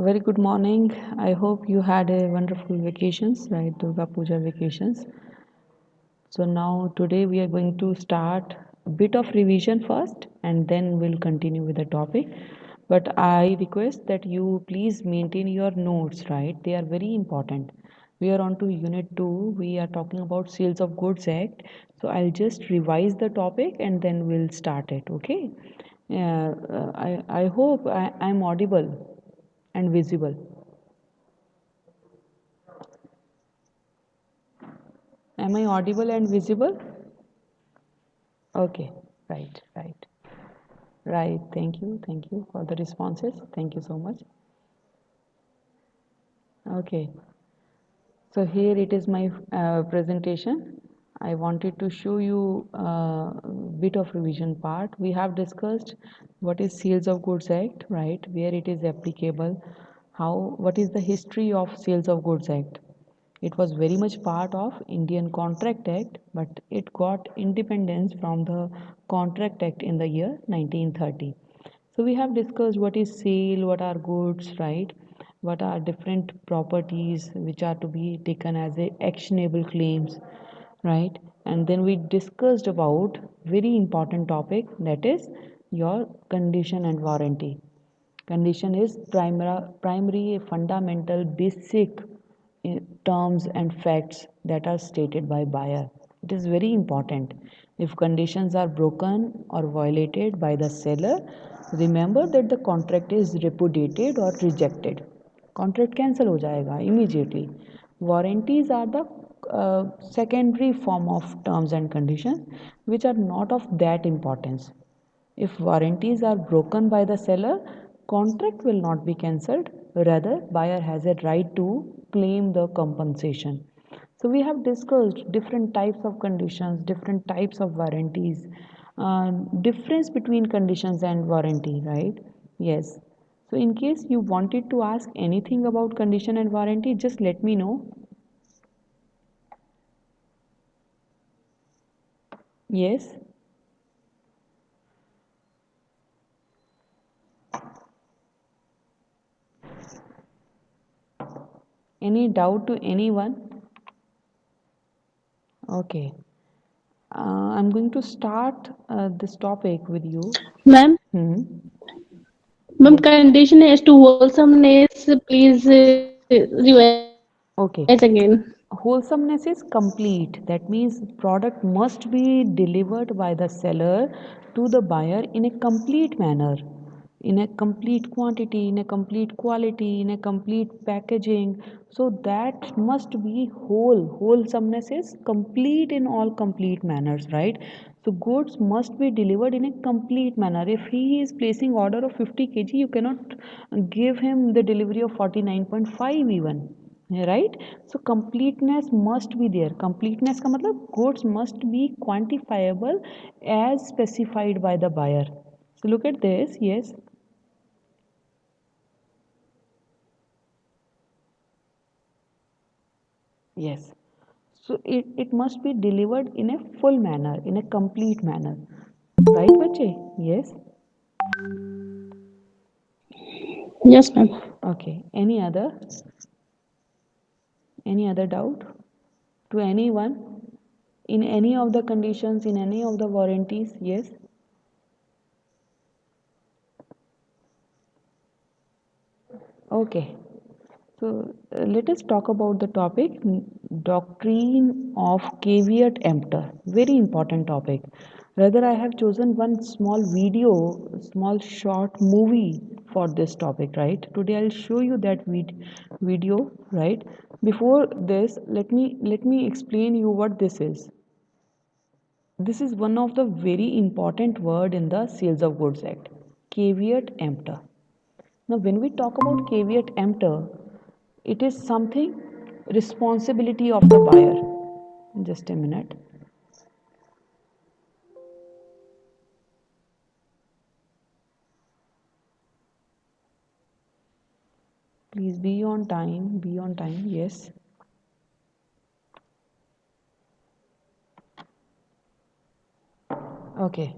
Very good morning. I hope you had a wonderful vacations, right? Durga Puja vacations. So now today we are going to start a bit of revision first and then we'll continue with the topic. But I request that you please maintain your notes, right? They are very important. We are on to unit 2. We are talking about Sales of Goods Act. So I'll just revise the topic and then we'll start it, okay? I hope I'm audible and visible. Am I audible and visible? Okay, right, right, right. Thank you for the responses. Thank you so much. Okay, so here it is my presentation. I wanted to show you a bit of revision part. We have discussed what is Sales of Goods Act, right? Where it is applicable, what is the history of Sales of Goods Act. It was very much part of Indian Contract Act, but it got independence from the Contract Act in the year 1930. So we have discussed what is sale, what are goods, right? What are different properties which are to be taken as a actionable claims, right? And then we discussed about very important topic, that is your condition and warranty. Condition is primary fundamental basic terms and facts that are stated by buyer. It is very important. If conditions are broken or violated by the seller, remember that the contract is repudiated or rejected. Contract cancel हो जाएगा immediately. Warranties are the secondary form of terms and conditions which are not of that importance. If warranties are broken by the seller, contract will not be cancelled. Rather, buyer has a right to claim the compensation. So we have discussed different types of conditions, different types of warranties, difference between conditions and warranty, right? Yes. So in case you wanted to ask anything about condition and warranty, just let me know. Yes. Any doubt to anyone? Okay. I'm going to start this topic with you. Ma'am, Hmm. ma'am, Yes. condition as to wholesomeness, please revise again. Okay. Wholesomeness is complete. That means product must be delivered by the seller to the buyer in a complete manner, in a complete quantity, in a complete quality, in a complete packaging. So that must be whole. Wholesomeness is complete in all complete manners, right? So goods must be delivered in a complete manner. If he is placing order of 50 kg, you cannot give him the delivery of 49.5 even, right? So completeness must be there. Completeness का मतलब goods must be quantifiable as specified by the buyer. So look at this. Yes. Yes. So it must be delivered in a full manner, in a complete manner, right बच्चे? Yes. Yes, ma'am. Okay. Any other doubt to anyone in any of the conditions, in any of the warranties? Yes. Okay. So let us talk about the topic, doctrine of caveat emptor. Very important topic. Rather, I have chosen one small video, small short movie for this topic, right? Today I'll show you that video, right? Before this, let me explain you what this is. This is one of the very important word in the Sales of Goods Act, caveat emptor. Now, when we talk about caveat emptor, it is something responsibility of the buyer. Just a minute. Please be on time. Be on time. Yes. Okay.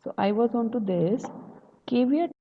So I was on to this caveat